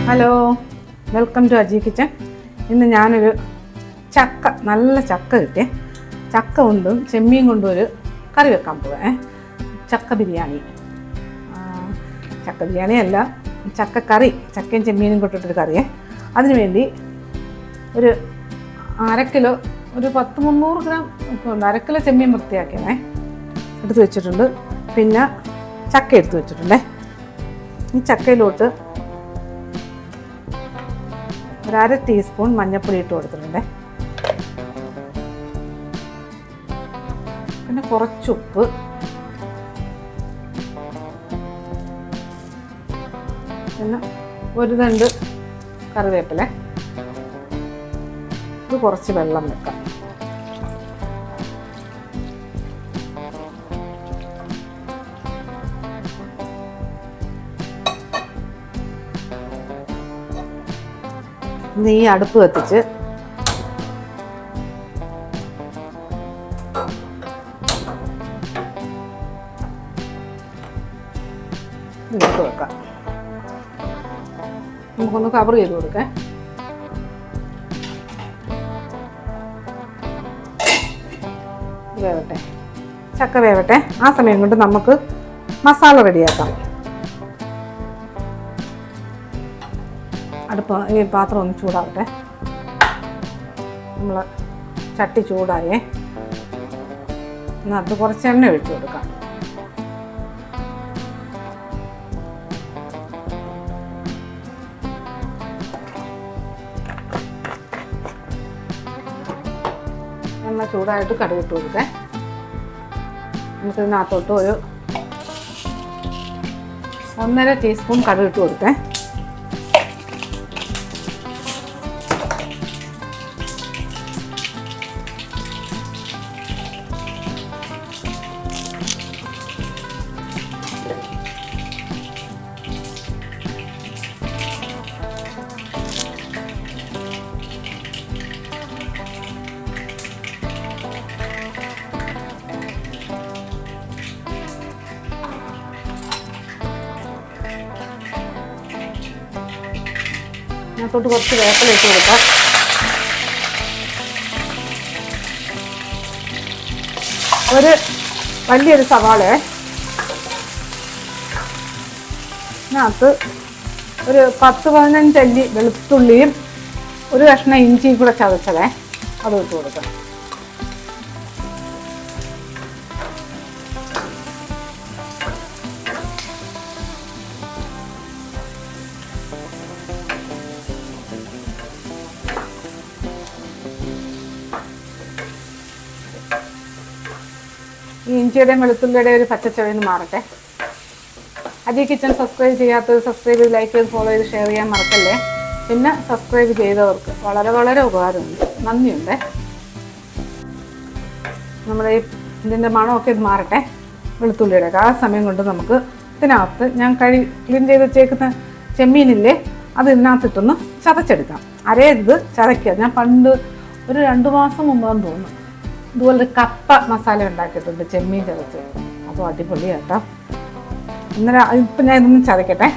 Hello, welcome to Aji kitchen. ഇന്ന് ഞാനൊരു നല്ല ചക്ക കിട്ടിയേ. ചക്ക കൊണ്ടും ചെമ്മീൻ കൊണ്ടും ഒരു കറി വെക്കാൻ പോവേ. ചക്ക ബിരിയാണി. ചക്ക ബിരിയാണി അല്ല, ചക്കക്കറി, ചക്കയും ചെമ്മീനും കൊണ്ടിട്ടൊരു കറിയേ. അതിനുവേണ്ടി ഒരു അരക്കിലോ, ഒരു 100-300 ഗ്രാം ഒക്കെ ഉണ്ട്. അരക്കിലോ ചെമ്മീൻ വൃത്തിയാക്കിയേ എടുത്ത് വെച്ചിട്ടുണ്ട്. പിന്നെ ചക്ക എടുത്ത് വെച്ചിട്ടുണ്ടേ. ഈ ചക്കയിലോട്ട് ഒരു 1/2 ടീസ്പൂൺ മഞ്ഞൾപ്പൊടി ഇട്ട് കൊടുത്തിട്ടുണ്ട്. പിന്നെ കുറച്ച് ഉപ്പ്, പിന്നെ ഒരു തണ്ട് കറിവേപ്പില. ഇത് കുറച്ച് വെള്ളം വെക്കാം. ഇനി ഈ അടുപ്പ് കത്തിച്ച് ഇങ്ങോട്ട് വെക്കാം. നമുക്കൊന്ന് കവർ ചെയ്ത് കൊടുക്കാം. വേവട്ടെ, ചക്ക വേവട്ടെ. ആ സമയം കൊണ്ട് നമുക്ക് മസാല റെഡിയാക്കാം. ഈ പാത്രം ഒന്ന് ചൂടാവട്ടെ. നമ്മൾ ചട്ടി ചൂടായേ. അത് കുറച്ച് എണ്ണ ഒഴിച്ചു കൊടുക്കാം. എണ്ണ ചൂടായിട്ട് കടുകിട്ട് കൊടുക്കേ. നമുക്കിതിനകത്തോട്ട് ഒരു 1.5 ടീസ്പൂൺ കടുകിട്ട് കൊടുത്തേ. അതിനകത്തോട്ട് കുറച്ച് വേപ്പില ഇട്ട് കൊടുക്കാം. ഒരു വലിയൊരു സവാള, അതിനകത്ത് ഒരു 10-15 അല്ലി വെളുത്തുള്ളിയും ഒരു കഷ്ണം ഇഞ്ചിയും കൂടെ ചതച്ചതേ, അത് ഇട്ട് കൊടുക്കാം. ഈ ഇഞ്ചിയുടെയും വെളുത്തുള്ളിയുടെയും ഒരു പച്ചച്ചവന്ന് മാറട്ടെ. അജി കിച്ചൻ സബ്സ്ക്രൈബ് ചെയ്യാത്തത് സബ്സ്ക്രൈബ് ചെയ്ത്, ലൈക്ക് ചെയ്ത്, ഫോളോ ചെയ്ത്, ഷെയർ ചെയ്യാൻ മറക്കല്ലേ. പിന്നെ സബ്സ്ക്രൈബ് ചെയ്തവർക്ക് വളരെ ഉപകാരമുണ്ട്, നന്ദിയുണ്ട്. നമ്മുടെ ഇതിൻ്റെ മണമൊക്കെ ഇത് മാറട്ടെ, വെളുത്തുള്ളിയുടെ. ആ സമയം കൊണ്ട് നമുക്ക് ഇതിനകത്ത് ഞാൻ ക്ലീൻ ചെയ്ത് വെച്ചേക്കുന്ന ചെമ്മീനില്ലേ, അത് ഇതിനകത്തിട്ടൊന്ന് ചതച്ചെടുക്കാം. അരയരുത്, ചതയ്ക്കുക. ഞാൻ പണ്ട് ഒരു 2 മാസം മുമ്പാന്ന് തോന്നുന്നു ഇതുപോലൊരു കപ്പ മസാല ഉണ്ടാക്കിയിട്ടുണ്ട്, ചെമ്മീൻ ചതച്ച്. അപ്പോൾ അടിപൊളി കേട്ടോ. അന്നേരം ഇപ്പം ഞാൻ ഇതൊന്നും ചതയ്ക്കട്ടെ.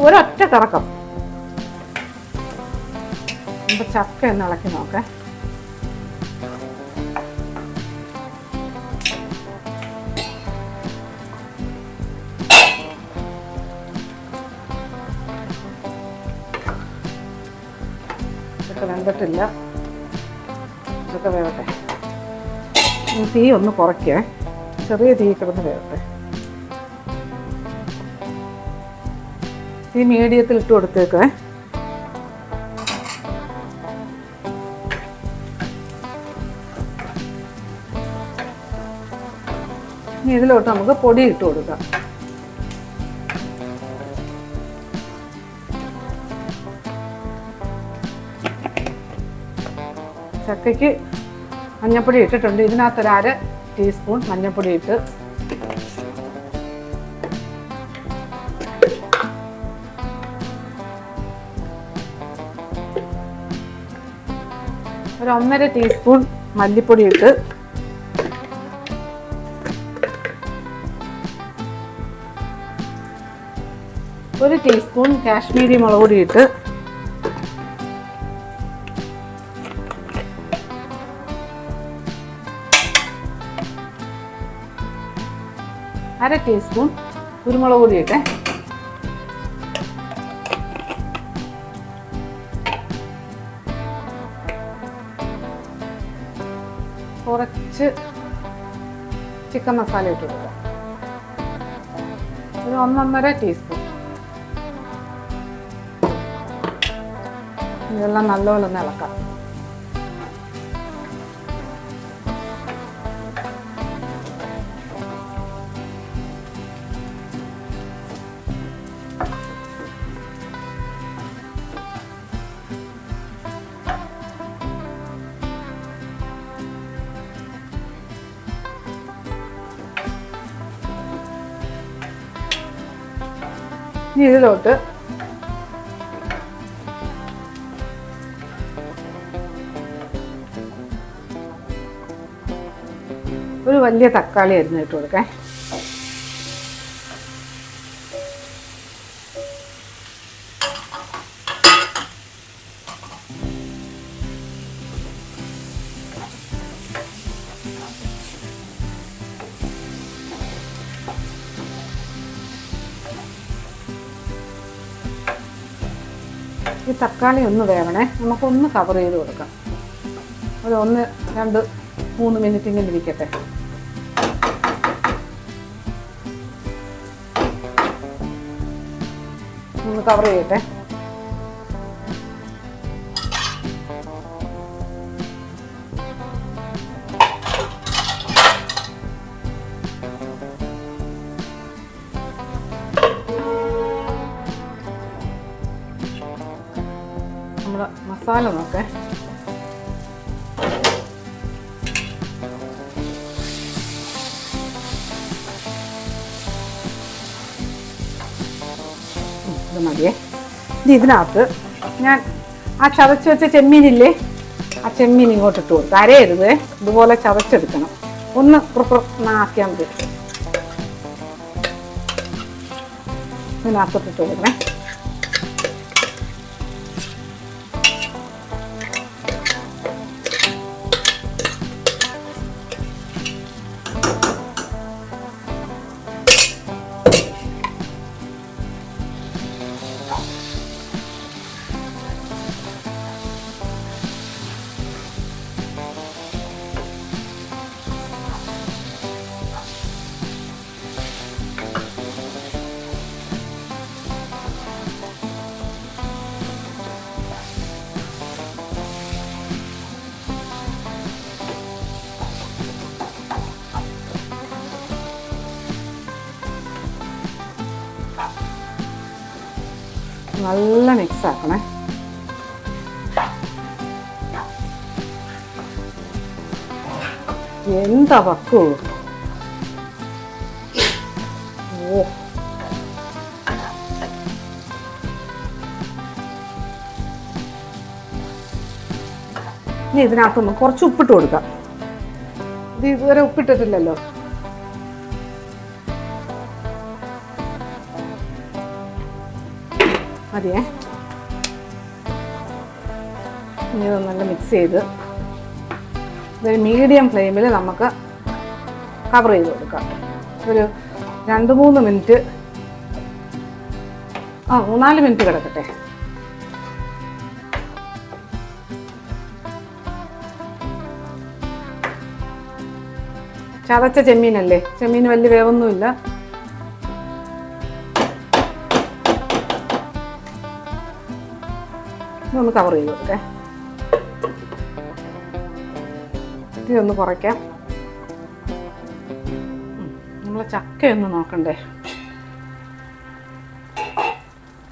ഒരൊറ്റ കറക്കം. നമുക്ക് ചക്ക ഒന്ന് ഇളക്കി നോക്കാം. വെന്തിട്ടില്ല, ഇതൊക്കെ വേവട്ടെ. തീ ഒന്ന് കുറയ്ക്കേ, ചെറിയ തീ കിടന്ന് വേവട്ടെ. തീ മീഡിയത്തിൽ ഇട്ട് കൊടുത്തേക്കേ. ഇനി ഇതിലോട്ട് നമുക്ക് പൊടി ഇട്ട് കൊടുക്കാം. ചക്കയ്ക്ക് മഞ്ഞൾപ്പൊടി ഇട്ടിട്ടുണ്ട്. ഇതിനകത്തൊരു 1/2 ടീസ്പൂൺ മഞ്ഞൾപ്പൊടി ഇട്ട് ഒരു 1.5 ടീസ്പൂൺ മല്ലിപ്പൊടി ഇട്ട്, ഒരു ടീസ്പൂൺ കാശ്മീരി മുളക് പൊടി ഇട്ട്, അര ടീസ്പൂൺ കുരുമുളക് പൊടി ഇട്ടെ, കുറച്ച് ചിക്കൻ മസാല ഇട്ട് കൊടുക്കുക, ഒരു 1.5 ടീസ്പൂൺ. ഇതെല്ലാം നല്ലപോലെ ഒന്ന് ഇളക്കാം. ഇനി ഇതിലോട്ട് ഒരു വലിയ തക്കാളി അരിഞ്ഞിട്ട് കൊടുക്കാം. ഈ തക്കാളി ഒന്ന് വേവണേ, നമുക്കൊന്ന് കവർ ചെയ്ത് കൊടുക്കാം. ഒരു 1, 2, 3 മിനിറ്റ് ഇങ്ങനെ ഇരിക്കട്ടെ. ഒന്ന് കവർ ചെയ്യട്ടെ. നമ്മുടെ മസാല നോക്കേ. ഇത് മതിയേ. ഇതിനകത്ത് ഞാൻ ആ ചതച്ച് വെച്ച ചെമ്മീനില്ലേ, ആ ചെമ്മീൻ ഇങ്ങോട്ട് ഇട്ട് കൊടുക്കും. അരയരുത്, ഇതുപോലെ ചതച്ചെടുക്കണം. ഒന്ന് ആക്കിയാൽ മതി. ഇതിനകത്തോട്ട് ഇട്ട് കൊടുക്കണേ. നല്ല മിക്സ് ആക്കണേ. എന്താ പക്കൂ. ഓ, ഇനി ഇതിനകത്തൊന്ന് കുറച്ച് ഉപ്പിട്ട് കൊടുക്കാം. ഇത് ഇതുവരെ ഉപ്പിട്ടിട്ടില്ലല്ലോ. മതിയേ. ഇനി ഇത് നല്ല മിക്സ് ചെയ്ത് ഇതൊരു മീഡിയം ഫ്ലെയിമിൽ നമുക്ക് കവർ ചെയ്ത് കൊടുക്കാം. ഒരു 2-3 മിനിറ്റ്, 3-4 മിനിറ്റ് കിടക്കട്ടെ. ചതച്ച ചെമ്മീനല്ലേ, ചെമ്മീൻ വലിയ വേവൊന്നുമില്ല. ഇതൊന്ന് കവർ ചെയ്ത് കൊടുക്കേ. ഇതൊന്ന് കുറയ്ക്കാം. നമ്മൾ ചക്കയൊന്ന് നോക്കണ്ടേ.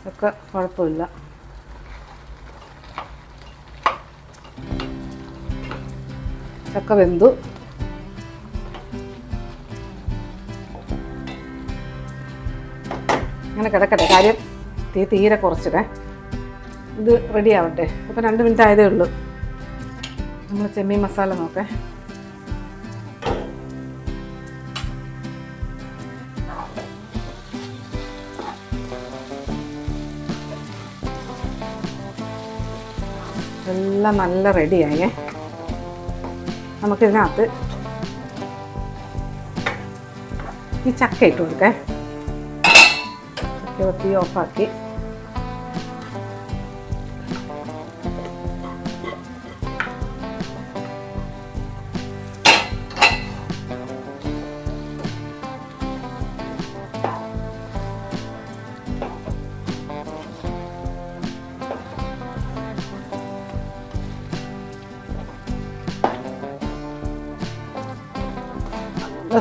ചക്ക കുഴപ്പമില്ല. ചക്ക വെന്തു. അങ്ങനെ കിടക്കട്ടെ. കാര്യം തീരെ കുറച്ചിടേ. ഇത് റെഡി ആവട്ടെ. അപ്പോൾ 2 മിനിറ്റ് ആയതേ ഉള്ളൂ. നമ്മൾ ചെമ്മീൻ മസാല നോക്കേ. എല്ലാം നല്ല റെഡിയായേ. നമുക്കിതിനകത്ത് ഈ ചക്ക ഇട്ട് കൊടുക്കേ. ചക്ക തീ ഓഫാക്കി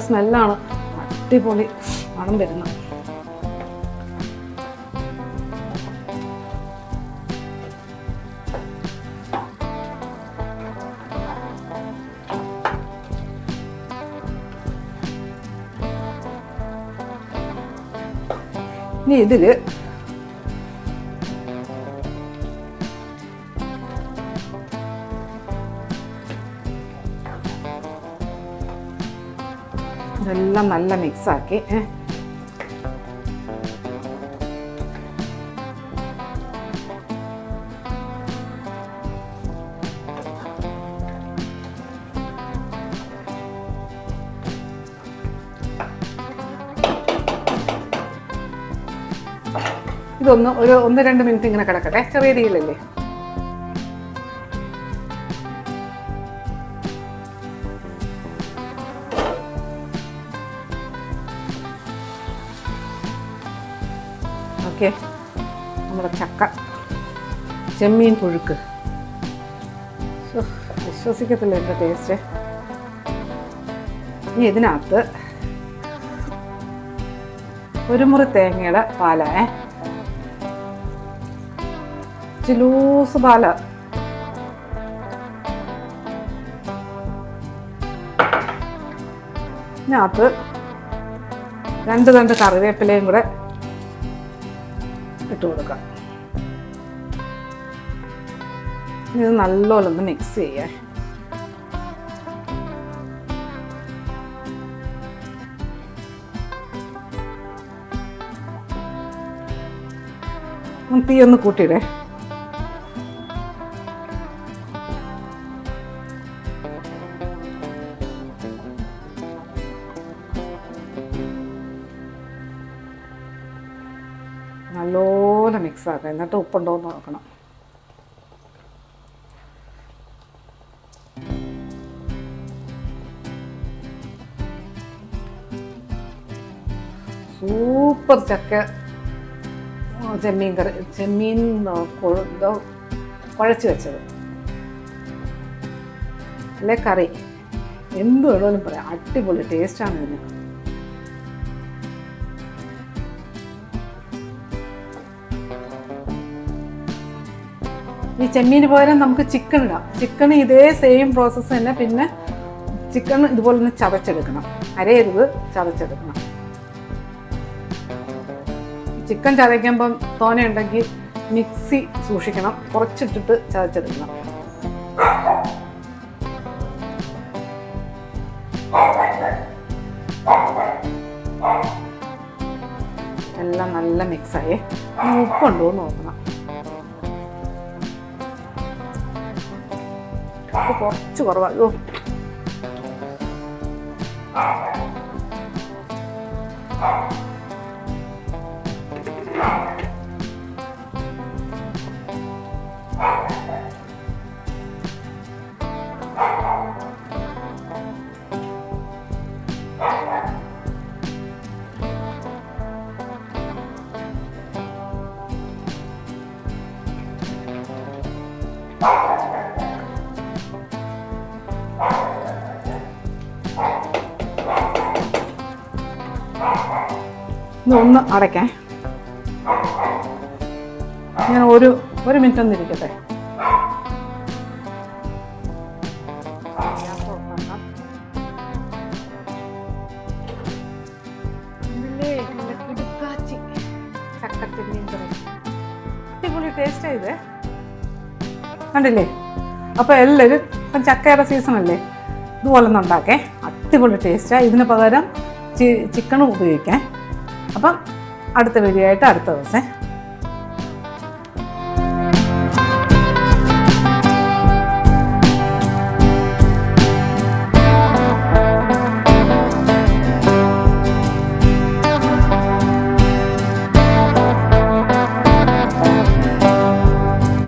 സ്മെല്ലാണ്, അടിപൊളി മണം വരുന്നത്. ഇനി ഇതില് ഇതെല്ലാം നല്ല മിക്സാക്കി ഇതൊന്ന് ഒരു 1-2 മിനിറ്റ് ഇങ്ങനെ കിടക്കട്ടെ, ചെറിയ തീയിലല്ലേ. ഓക്കെ, നമ്മുടെ ചക്ക ചെമ്മീൻ പുഴുക്ക് വിശ്വസിക്കത്തില്ല എൻ്റെ ടേസ്റ്റ്. ഇനി ഇതിനകത്ത് ഒരു മുറി തേങ്ങയുടെ പാലേ, ലൂസ് പാല. ഇതിനകത്ത് 2 തണ്ട് കറിവേപ്പിലയും കൂടെ ഇട്ട് കൊടുക്കാം. ഇത് നല്ലോണം ഒന്ന് മിക്സ് ചെയ്യേ. തീ ഒന്ന് കൂട്ടിയിടേ. നല്ലോണം മിക്സ് ആക്കാം. എന്നിട്ട് ഉപ്പുണ്ടോ എന്ന് നോക്കണം. സൂപ്പർ ചക്ക ചെമ്മീൻ കറി, ചെമ്മീൻ കുഴച്ച് വെച്ചത് അല്ലേ കറി, എന്ത് വേണമെങ്കിലും പറയാം. അടിപൊളി ടേസ്റ്റാണ് ഇതിന്. ഈ ചെമ്മീന് പകരം നമുക്ക് ചിക്കൻ ഇടാം. ചിക്കൻ ഇതേ സെയിം പ്രോസസ്സ് തന്നെ. പിന്നെ ചിക്കൻ ഇതുപോലെ ഒന്ന് ചതച്ചെടുക്കണം, അരയരുത്, ചതച്ചെടുക്കണം. ചിക്കൻ ചതയ്ക്കുമ്പം തോനെയുണ്ടെങ്കിൽ മിക്സി സൂക്ഷിക്കണം, കുറച്ചിട്ടിട്ട് ചതച്ചെടുക്കണം. എല്ലാം നല്ല മിക്സായേ. ഉപ്പുണ്ടോ എന്ന് നോക്കണം. ഉപ്പ് കുറച്ച് കുറവായോ. ഒന്ന് അടയ്ക്കാൻ ഞാൻ ഒരു മിനിറ്റ് ഒന്നിരിക്കട്ടെ. അടിപൊളി ടേസ്റ്റ് ചെയ്തേ, കണ്ടില്ലേ? അപ്പോൾ എല്ലാവരും ഇപ്പം ചക്കയുടെ സീസണല്ലേ, ഇതുപോലെ ഒന്ന് ഉണ്ടാക്കേ, അടിപൊളി ടേസ്റ്റാണ്. ഇതിന് പകരം ചിക്കനും ഉപയോഗിക്കാം. അപ്പം അടുത്ത വീഡിയോ ആയിട്ട് അടുത്ത ദിവസം